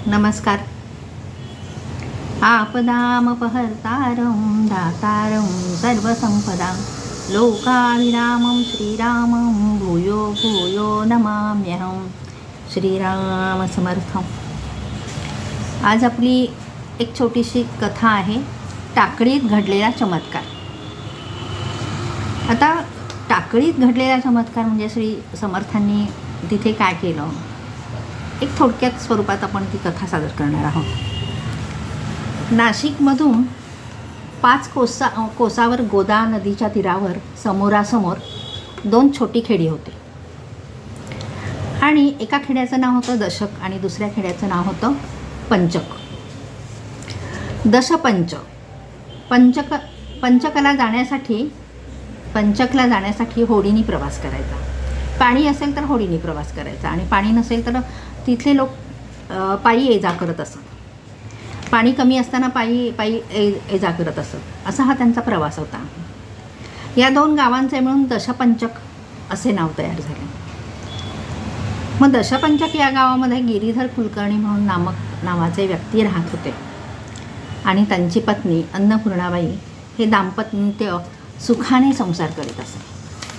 नमस्कार. आपदामपहर्तारं दातारं सर्वसंपदां लोकाभिरामं श्रीरामं भूयो भूयो नमाम्यहं. श्रीराम समर्थ. आज आपली एक छोटीशी कथा आहे, टाकळीत घडलेला चमत्कार. आता टाकळीत घडलेला चमत्कार म्हणजे श्री समर्थांनी तिथे काय केलं, एक थोडक्यात स्वरूपात आपण ती कथा सादर करणार आहोत. नाशिकमधून 5 कोसावर गोदा नदीच्या तीरावर समोरासमोर 2 छोटी खेडी होती. आणि एका खेड्याचं नाव होतं दशक आणि दुसऱ्या खेड्याचं नाव होतं पंचक. पंचकला जाण्यासाठी होडीने प्रवास करायचा. पाणी असेल तर होडीने प्रवास करायचा आणि पाणी नसेल तर तिथले लोक पायी ये जा करत असत. पाणी कमी असताना पायी ये जा करत असत. असा हा त्यांचा प्रवास होता. या 2 गावांचे मिळून दशपंचक असे नाव तयार झाले. मग दशपंचक या गावामध्ये गिरीधर कुलकर्णी म्हणून नावाचे व्यक्ती राहत होते आणि त्यांची पत्नी अन्नपूर्णाबाई हे दाम्पत्य सुखाने संसार करीत असे.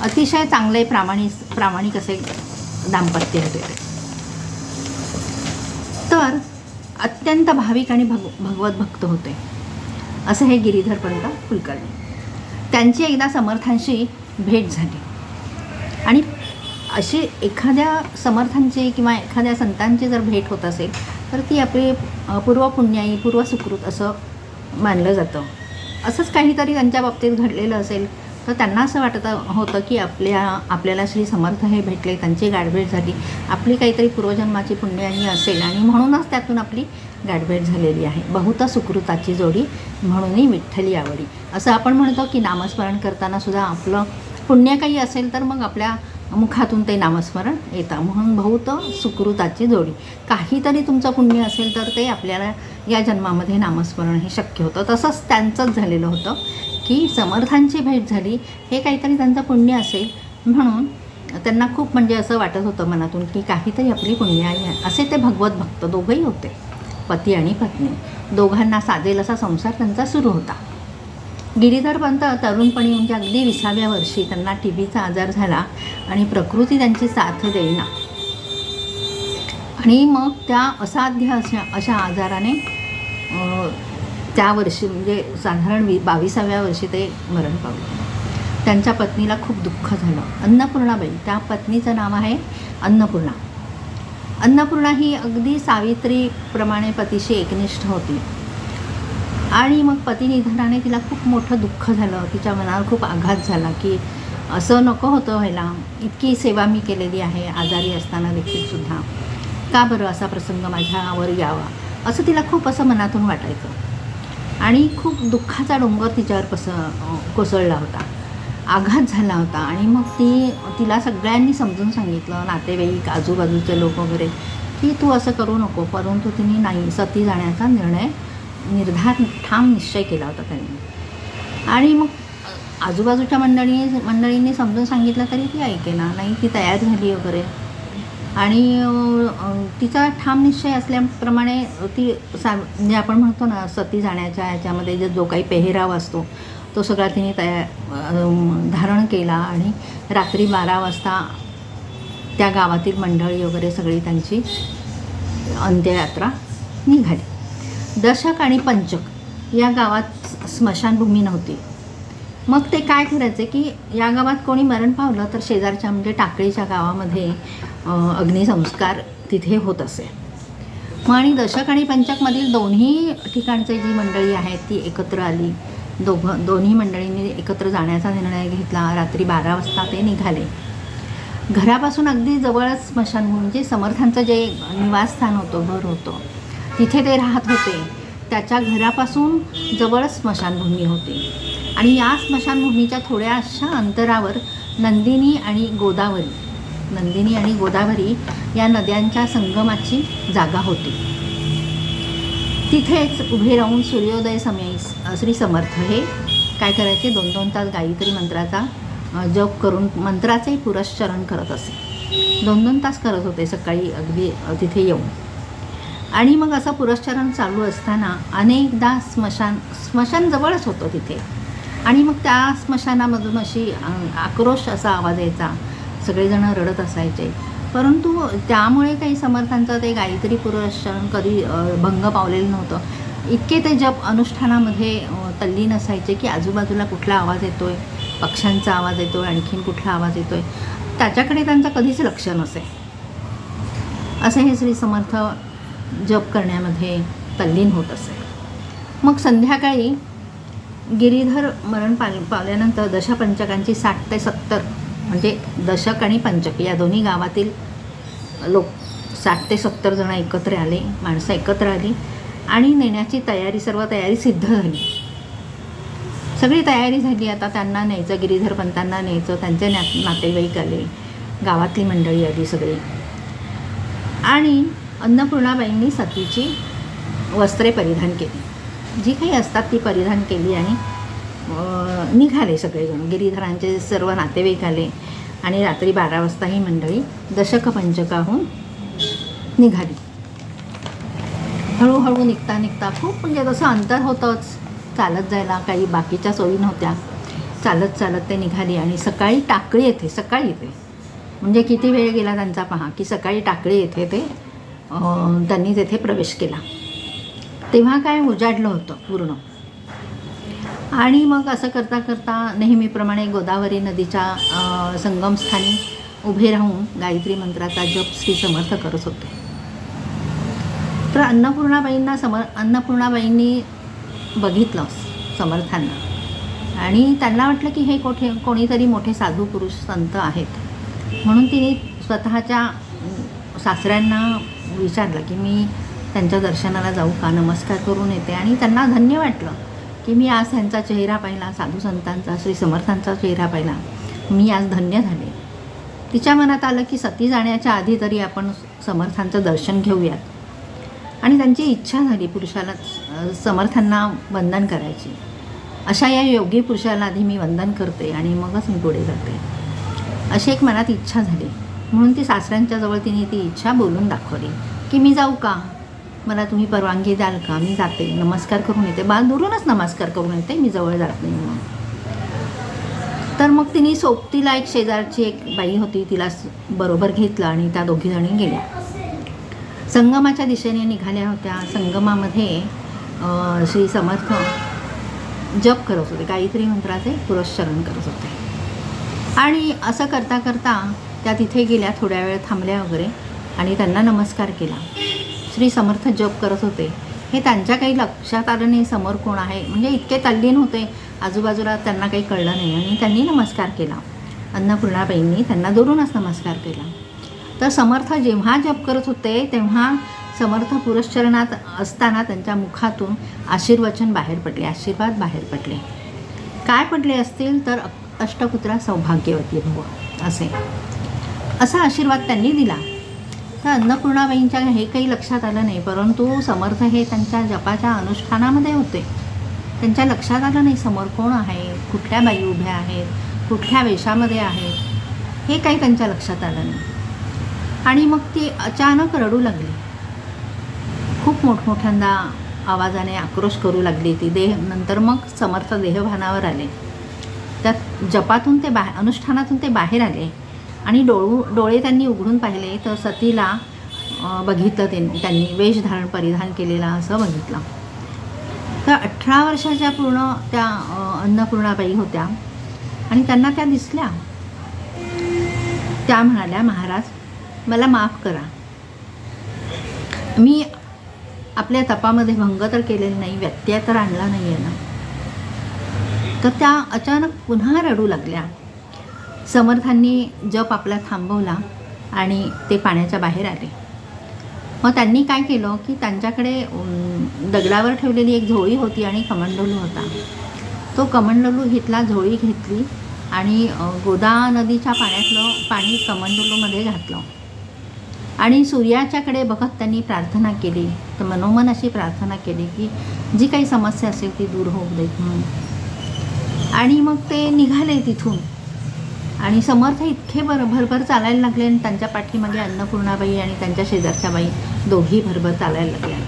अतिशय चांगले प्रामाणिक असे दाम्पत्य होते. तर अत्यंत भाविक आणि भगवत भक्त होते असे हे गिरीधर पंत कुलकर्णी. त्यांची एकदा समर्थांशी भेट झाली आणि अशी एखाद्या समर्थांची किंवा एखाद्या संतांची जर भेट होत असेल तर ती आपली पूर्वपुण्याई पूर्वसुकृत असं मानलं जातं. असंच काहीतरी त्यांच्या बाबतीत घडलेलं असेल तर त्यांना असं वाटत होतं की आपल्याला श्री समर्थ हे भेटले, त्यांची गाठभेट झाली, आपली काहीतरी पूर्वजन्माची पुण्याई असेल आणि म्हणूनच त्यातून आपली गाठभेट झालेली आहे. बहुत सुकृताची जोडी म्हणूनही विठ्ठली आवडी, असं आपण म्हणतो की नामस्मरण करताना सुद्धा आपलं पुण्य काही असेल तर मग आपल्या मुखातून ते नामस्मरण येतं. म्हणून बहुत सुकृताची जोडी, काहीतरी तुमचं पुण्य असेल तर ते आपल्याला या जन्मामध्ये नामस्मरण हे शक्य होतं. तसंच त्यांचंच झालेलं होतं की समर्थांची भेट झाली, हे काहीतरी त्यांचं पुण्य असेल म्हणून त्यांना खूप म्हणजे असं वाटत होतं मनातून की काहीतरी आपली पुण्याई आहे. असे ते भगवत भक्त दोघंही होते, पती आणि पत्नी. दोघांना साधेल असा संसार त्यांचा सुरू होता. गिरीधर पंत तरुणपणी म्हणजे अगदी 20व्या वर्षी त्यांना TBचा आजार झाला आणि प्रकृती त्यांची साथ देईना आणि मग त्या असाध्य अशा आजाराने त्या वर्षी म्हणजे साधारण 22व्या वर्षी ते मरण पावले. त्यांच्या पत्नीला खूप दुःख झालं. अन्नपूर्णाबाई, त्या पत्नीचं नाव आहे अन्नपूर्णा. अन्नपूर्णा ही अगदी सावित्रीप्रमाणे पतीशी एकनिष्ठ होती आणि मग पतिनिधनाने तिला खूप मोठं दुःख झालं. तिच्या मनावर खूप आघात झाला की असं नको होतं व्हायला, इतकी सेवा मी केलेली आहे आजारी असताना देखील सुद्धा, का बरं असा प्रसंग माझ्यावर यावा, असं तिला खूप असं मनातून वाटायचं आणि खूप दुःखाचा डोंगर तिच्यावर कोसळला होता, आघात झाला होता. आणि मग तिला सगळ्यांनी समजून सांगितलं, नातेवाईक, आजूबाजूचे लोक वगैरे, की तू असं करू नको. परंतु तिने नाही, सती जाण्याचा ठाम निश्चय केला होता त्यांनी. आणि मग आजूबाजूच्या मंडळींनी समजून सांगितलं तरी ती ऐकेना, नाही ती तयार झाली वगैरे. आणि तिचा ठाम निश्चय असल्याप्रमाणे ती म्हणजे आपण म्हणतो ना, सती जाण्याच्या ह्याच्यामध्ये जो काही पेहराव असतो तो सगळा तिने धारण केला आणि रात्री 12 वाजता त्या गावातील मंडळी वगैरे सगळी त्यांची अंत्ययात्रा निघाली. दशक आणि पंचक या गावात स्मशानभूमी नव्हती. मग ते काय करायचे की या गावात कोणी मरण पावलं तर शेजारच्या म्हणजे टाकळीच्या गावामध्ये अग्निसंस्कार तिथे होत असे. मग आणि दशक आणि पंचकमधील दोन्ही ठिकाणचे जी मंडळी आहेत ती एकत्र आली. दोन्ही मंडळींनी एकत्र जाण्याचा निर्णय घेतला. रात्री 12 वाजता ते निघाले. घरापासून अगदी जवळच स्मशानभूमी म्हणजे समर्थांचं जे निवासस्थान होतं, घर होतं, तिथे ते राहत होते. त्याच्या घरापासून जवळच स्मशानभूमी होती आणि या स्मशानभूमीच्या थोड्याशा अंतरावर नंदिनी आणि गोदावरी या नद्यांच्या संगमाची जागा होती. तिथेच उभे राहून सूर्योदय समयी श्री समर्थ हे काय करायचे, 2-2 तास गायत्री मंत्राचा जप करून मंत्राचे पुरश्चरण करत असे. 2-2 तास करत होते सकाळी अगदी तिथे येऊन. आणि मग असं पुरस्चरण चालू असताना अनेकदा स्मशान जवळच होतं तिथे, आणि मग त्या स्मशानामधून अशी आक्रोश असा आवाज यायचा, सगळेजण रडत असायचे. परंतु त्यामुळे काही समर्थांचं ते गायत्री पुरस्चरण कधी भंग पावलेलं नव्हतं. इतके ते जप अनुष्ठानामध्ये तल्लीन असायचे की आजूबाजूला कुठला आवाज येतो आहे, पक्ष्यांचा आवाज येतो आहे, आणखीन कुठला आवाज येतो आहे, त्याच्याकडे त्यांचं कधीच लक्ष नसे. असे हे श्री समर्थ जप करण्यामध्ये तल्लीन होत असे. मग संध्याकाळी गिरीधर मरण पावल्यानंतर दशपंचकांची 60 ते 70 म्हणजे दशक आणि पंचक या दोन्ही गावातील लोक 60 ते 70 जण एकत्र आले, माणसं एकत्र आली आणि नेण्याची सर्व तयारी सिद्ध झाली. सगळी तयारी झाली. आता त्यांना न्यायचं, गिरीधर पंतांना न्यायचं, त्यांचे नातेवाईक आले, गावातली मंडळी आली सगळी. आणि अन्नपूर्णाबाईंनी सतीची वस्त्रे परिधान केली, जी काही असतात ती परिधान केली आणि निघाले सगळेजण. गिरीधरांचे सर्व नातेवाईक आले आणि रात्री 12 वाजता ही मंडळी दशक पंचकाहून निघाली. हळूहळू निघता खूप म्हणजे तसं अंतर होतंच, चालत जायला काही बाकीच्या सोयी नव्हत्या. चालत ते निघाली आणि सकाळी टाकळी येते म्हणजे किती वेळ गेला त्यांचा पहा, की सकाळी टाकळी येथे ते त्यांनी तेथे प्रवेश केला. तेव्हा काय उजाडलं होतं पूर्ण. आणि मग असं करता नेहमीप्रमाणे गोदावरी नदीच्या संगमस्थानी उभे राहून गायत्री मंत्राचा जप श्री समर्थ करत होते. तर अन्नपूर्णाबाईंनी बघितलं समर्थांना आणि त्यांना वाटलं की हे कोणीतरी मोठे साधू पुरुष संत आहेत, म्हणून तिने स्वतःच्या सासऱ्यांना विचारलं की मी त्यांच्या दर्शनाला जाऊ का, नमस्कार करून येते. आणि त्यांना धन्य वाटलं की मी आज त्यांचा चेहरा पाहिला, साधू संतांचा, श्री समर्थांचा चेहरा पाहिला, मी आज धन्य झाले. तिच्या मनात आलं की सती जाण्याच्या आधी तरी आपण समर्थांचं दर्शन घेऊयात. आणि त्यांची इच्छा झाली पुरुषाला समर्थांना वंदन करायची. अशा या योगी पुरुषाला आधी मी वंदन करते आणि मगच मी पुढे जाते, अशी एक मनात इच्छा झाली. म्हणून ती सासऱ्यांच्या जवळ तिने ती इच्छा बोलून दाखवली की मी जाऊ का, मला तुम्ही परवानगी द्याल का, मी जाते, नमस्कार करून येते, दुरूनच नमस्कार करून येते, मी जवळ जात नाही म्हणून. तर मग तिने सोबतीला एक शेजारची एक बाई होती, तिला बरोबर घेतलं आणि त्या दोघीजणी गेल्या. संगमाच्या दिशेने निघाल्या होत्या. संगमामध्ये श्री समर्थ जप करत होते, गायत्री मंत्राचे पुरस्चरण करत होते. आणि असं करता त्या तिथे गेल्या, थोड्या वेळ थांबल्या वगैरे आणि त्यांना नमस्कार केला. श्री समर्थ जप करत होते हे त्यांच्या काही लक्षात आलं नाही समोर कोण आहे, म्हणजे इतके तल्लीन होते, आजूबाजूला त्यांना काही कळलं नाही आणि त्यांनी नमस्कार केला. अन्नपूर्णाबाईंनी त्यांना दुरूनच नमस्कार केला. तर समर्थ जेव्हा जप करत होते तेव्हा समर्थ पुरस्चरणात असताना त्यांच्या मुखातून आशीर्वचन बाहेर पडले. काय पडले असतील तर अष्टपुत्रा सौभाग्यवती भव असा आशीर्वाद त्यांनी दिला. तर अन्नपूर्णाबाईंच्या हे काही लक्षात आलं नाही, परंतु समर्थ हे त्यांच्या जपाच्या अनुष्ठानामध्ये होते. त्यांच्या लक्षात आलं नाही समोर कोण आहे, कुठल्या बाई उभ्या आहेत, कुठल्या वेशामध्ये आहेत, हे काही त्यांच्या लक्षात आलं नाही. आणि मग ती अचानक रडू लागली, खूप मोठमोठ्यांदा आवाजाने आक्रोश करू लागली ती. नंतर मग समर्थ देहभानावर आले. त्यात जपातून ते अनुष्ठानातून ते बाहेर आले आणि डोळे त्यांनी उघडून पाहिले तर सतीला बघितलं. त्यांनी वेशधारण परिधान केलेला असं बघितलं. तर 18 वर्षाच्या पूर्ण त्या अन्नपूर्णाबाई होत्या आणि त्यांना त्या दिसल्या. त्या म्हणाल्या, महाराज मला माफ करा, मी आपल्या तपामध्ये भंग तर केलेला नाही, व्यत्यय तर आणला नाही आहे ना. तर त्या अचानक पुन्हा रडू लागल्या. समर्थांनी जप आपला थांबवला आणि ते पाण्याच्या बाहेर आले. मग त्यांनी काय केलं की त्यांच्याकडे दगडावर ठेवलेली एक झोळी होती आणि कमंडलू होता. तो कमंडलू घेतला, झोळी घेतली आणि गोदा नदीच्या पाण्यातलं पाणी कमंडलूमध्ये घातलं आणि सूर्याच्याकडे बघत त्यांनी प्रार्थना केली. तर मनोमन अशी प्रार्थना केली की जी काही समस्या असेल ती दूर होऊ देत म्हणून. आणि मग ते निघाले तिथून आणि समर्थ इतके भरभर चालायला लागले आणि त्यांच्या पाठीमागे अन्नपूर्णाबाई आणि त्यांच्या शेजारच्या बाई दोघी भरभर चालायला लागल्या.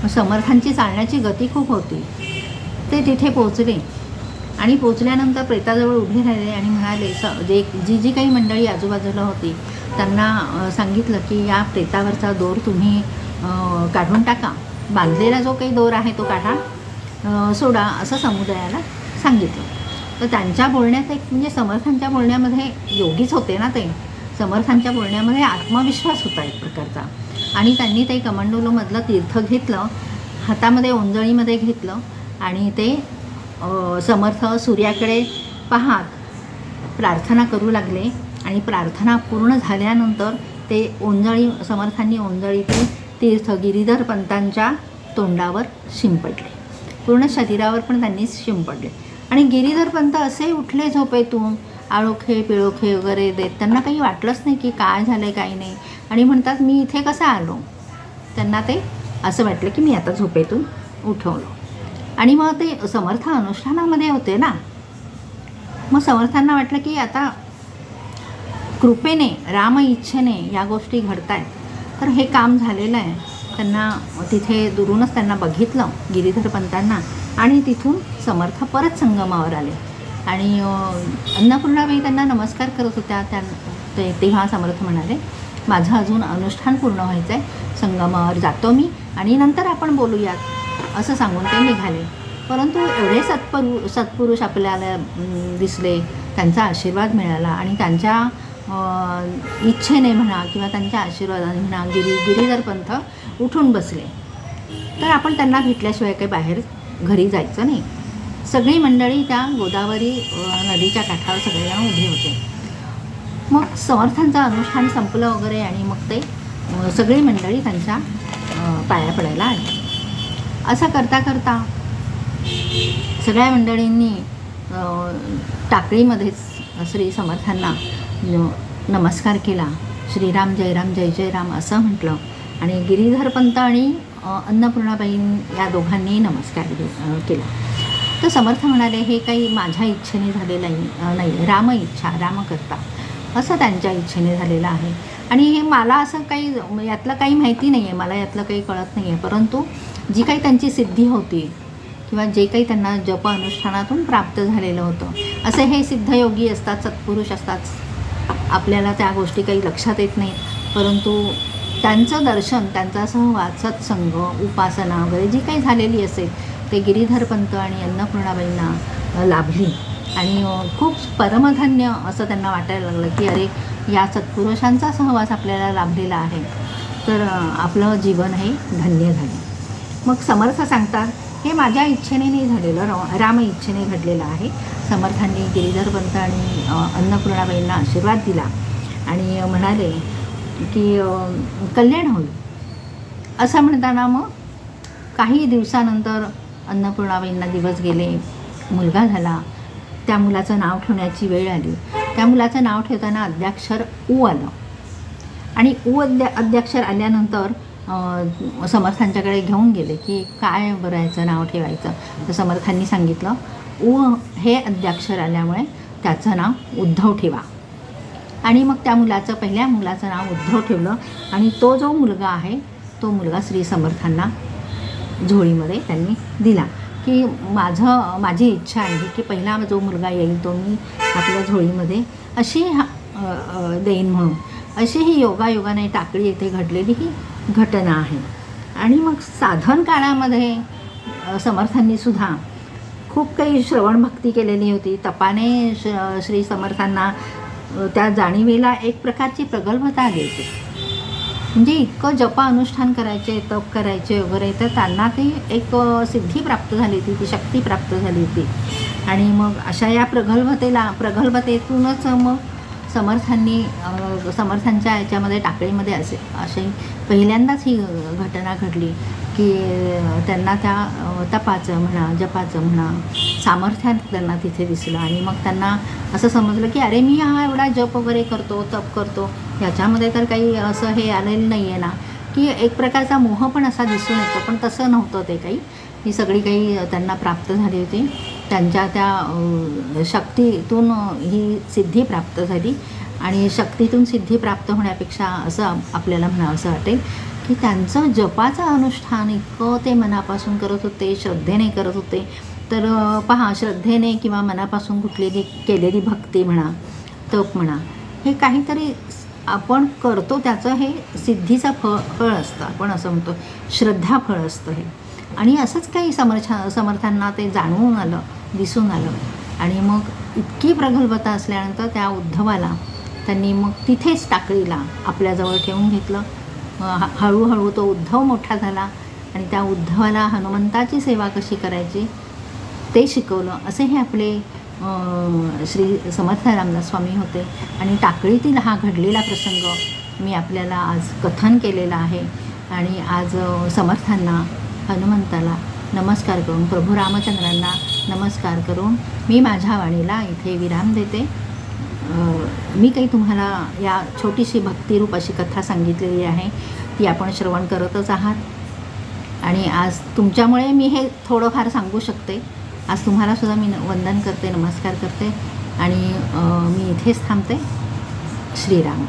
मग समर्थांची चालण्याची गती खूप होती. ते तिथे पोचले आणि पोचल्यानंतर प्रेताजवळ उभे राहिले आणि म्हणाले, जी काही मंडळी आजूबाजूला होती त्यांना सांगितलं की या प्रेतावरचा दोर तुम्ही काढून टाका, बांधलेला जो काही दोर आहे तो काढा, सोडा, असं समुदायाला सांगितलं. तर त्यांच्या बोलण्यात एक म्हणजे समर्थांच्या बोलण्यामध्ये, योगीच होते ना ते, समर्थांच्या बोलण्यामध्ये आत्मविश्वास होता एक प्रकारचा. आणि त्यांनी ते कमंडलूमधलं तीर्थ घेतलं, हातामध्ये ओंजळीमध्ये घेतलं आणि ते समर्थ सूर्याकडे पाहत प्रार्थना करू लागले. आणि प्रार्थना पूर्ण झाल्यानंतर ते समर्थांनी ओंजळीतील तीर्थ गिरीधर पंतांच्या तोंडावर शिंपडले, पूर्ण शरीरावर पण त्यांनी शिंपडले. आणि गिरीधर पंत असे उठले झोपेतून, आळोखे पिळोखे वगैरे देत. त्यांना काही वाटलंच नाही की काय झालं काही नाही. आणि म्हणतात, मी इथे कसा आलो. त्यांना ते असं वाटलं की मी आता झोपेतून उठवलं. आणि मग ते समर्थ अनुष्ठानामध्ये होते ना, मग समर्थांना वाटलं की आता कृपेने, राम इच्छेने या गोष्टी घडत आहेत, तर हे काम झालेलं आहे. त्यांना तिथे दुरूनच त्यांना बघितलं गिरीधर पंतांना आणि तिथून समर्थ परत संगमावर आले. आणि अन्नपूर्णाबाई त्यांना नमस्कार करत होत्या. तेव्हा समर्थ म्हणाले, माझं अजून अनुष्ठान पूर्ण व्हायचं आहे, संगमावर जातो मी आणि नंतर आपण बोलूयात, असं सांगून ते निघाले. परंतु एवढे सत्पुरुष आपल्याला दिसले, त्यांचा आशीर्वाद मिळाला आणि त्यांच्या इच्छेने म्हणा किंवा त्यांच्या आशीर्वादाने म्हणा गिरीधर पंथ उठून बसले. तर आपण त्यांना भेटल्याशिवाय काही बाहेर घरी जायचं नाही. सगळी मंडळी त्या गोदावरी नदीच्या काठावर सगळेजण उभे होते. मग समर्थांचं अनुष्ठान संपलं वगैरे आणि मग ते सगळी मंडळी त्यांच्या पाया पडायला आली. असं करता करता सगळ्या मंडळींनी टाकळीमध्येच श्री समर्थांना नमस्कार केला. श्रीराम जय राम जय जय राम असं म्हटलं. आणि गिरीधर पंत आणि अन्नपूर्णाबाई या दोघांनी नमस्कार केला. तर समर्थ म्हणाले, हे काही माझ्या इच्छेने झालेलं नाही, राम इच्छा, राम करता, असं त्यांच्या इच्छेने झालेलं आहे. आणि हे मला असं काही यातलं काही माहिती नाही आहे, मला यातलं काही कळत नाही आहे. परंतु जी काही त्यांची सिद्धी होती किंवा जे काही त्यांना जप अनुष्ठानातून प्राप्त झालेलं होतं, असे हे सिद्धयोगी असतात, सत्पुरुष असतात, आपल्याला त्या गोष्टी काही लक्षात येत नाहीत. परंतु त्यांचं दर्शन, त्यांचा सहवाद, सत्संग, उपासना वगैरे जी काही झालेली असेल ते गिरीधर पंत आणि अन्नपूर्णाबाईंना लाभली. आणि खूप परमधन्य असं त्यांना वाटायला लागलं की अरे, या सत्पुरुषांचा सहवास आपल्याला लाभलेला आहे, तर आपलं जीवन हे धन्य झाले. मग समर्थ सांगतात, हे माझ्या इच्छेने नाही झालेलं, राम इच्छेने घडलेलं आहे. समर्थांनी गिरीधर पंत आणि अन्नपूर्णाबाईंना आशीर्वाद दिला आणि म्हणाले की कल्याण होईल. असं म्हणताना मग काही दिवसानंतर अन्नपूर्णाबाईंना दिवस गेले, मुलगा झाला. त्या मुलाचं नाव ठेवण्याची वेळ आली. त्या मुलाचं नाव ठेवताना अद्याक्षर उ आलं. आणि अद्याक्षर आल्यानंतर समर्थांच्याकडे घेऊन गेले की काय बरं याचं नाव ठेवायचं. तर समर्थांनी सांगितलं, हे अद्याक्षर आल्यामुळे त्याचं नाव उद्धव ठेवा. आणि मग त्या पहिल्या मुलाचं नाव उद्धव ठेवलं. आणि तो जो मुलगा आहे तो मुलगा श्री समर्थांना झोळीमध्ये त्यांनी दिला की माझी इच्छा आहे की पहिला जो मुलगा येईल तो मी आपल्या झोळीमध्ये अशी देईन म्हणून. अशी ही योगायोगाने टाकळी येथे घडलेली ही घटना आहे. आणि मग साधन काळामध्ये समर्थांनी सुद्धा खूप काही श्रवण भक्ती केलेली होती. तपाने श्री समर्थांना त्या जाणीवेला एक प्रकारची प्रगल्भता आली होती. म्हणजे इतकं जप अनुष्ठान करायचे, तप करायचे वगैरे, तर त्यांना ती एक सिद्धी प्राप्त झाली होती, ती शक्ती प्राप्त झाली होती. आणि मग अशा या प्रगल्भतेतूनच मग समर्थांच्या याच्यामध्ये टाकळीमध्ये असे पहिल्यांदाच ही घटना घडली की त्यांना त्या तपाचं म्हणा, जपाचं म्हणा, सामर्थ्य त्यांना तिथे दिसलं. आणि मग त्यांना असं समजलं की अरे, मी हा एवढा जप वगैरे करतो, तप करतो, याच्यामध्ये तर काही असं हे आलेलं नाही आहे ना, की एक प्रकारचा मोह पण असा दिसून येतो. पण तसं नव्हतं ते काही. ही सगळी काही त्यांना प्राप्त झाली होती. त्यांच्या त्या शक्तीतून ही सिद्धी प्राप्त झाली. आणि शक्तीतून सिद्धी प्राप्त होण्यापेक्षा असं आपल्याला म्हणावं असं वाटेल की त्यांचं जपाचं अनुष्ठान इतकं ते मनापासून करत होते, श्रद्धेने करत होते. तर पहा, श्रद्धेने किंवा मनापासून कुठलेली केलेली भक्ती म्हणा, तप म्हणा, हे काहीतरी आपण करतो त्याचं हे सिद्धीचं फळ असतं. आपण असं म्हणतो श्रद्धाफळ असतं हे. आणि असंच काही समर्थांना ते जाणवून आलं, दिसून आलं. आणि मग इतकी प्रगल्भता असल्यानंतर त्या उद्धवाला त्यांनी मग तिथेच टाकळीला आपल्याजवळ ठेवून घेतलं. हळूहळू तो उद्धव मोठा झाला आणि त्या उद्धवाला हनुमंताची सेवा कशी करायची ते शिकवलं. असे हे आपले श्री समर्थ रामदास स्वामी होते. आणि टाकळीतील हा घडलेला प्रसंग मी आपल्याला आज कथन केलेला आहे. आणि आज समर्थांना, हनुमंताला नमस्कार करून, प्रभू रामचंद्रांना नमस्कार करून मी माझ्या वाणीला इथे विराम देते. मी काही तुम्हाला या छोटीशी भक्तिरूप अशी कथा सांगितलेली आहे, ती आपण श्रवण करतच आहात. आणि आज तुमच्यामुळे मी हे थोडंफार सांगू शकते. आज तुम्हालासुद्धा मी वंदन करते, नमस्कार करते आणि मी इथेच थांबते. श्रीराम.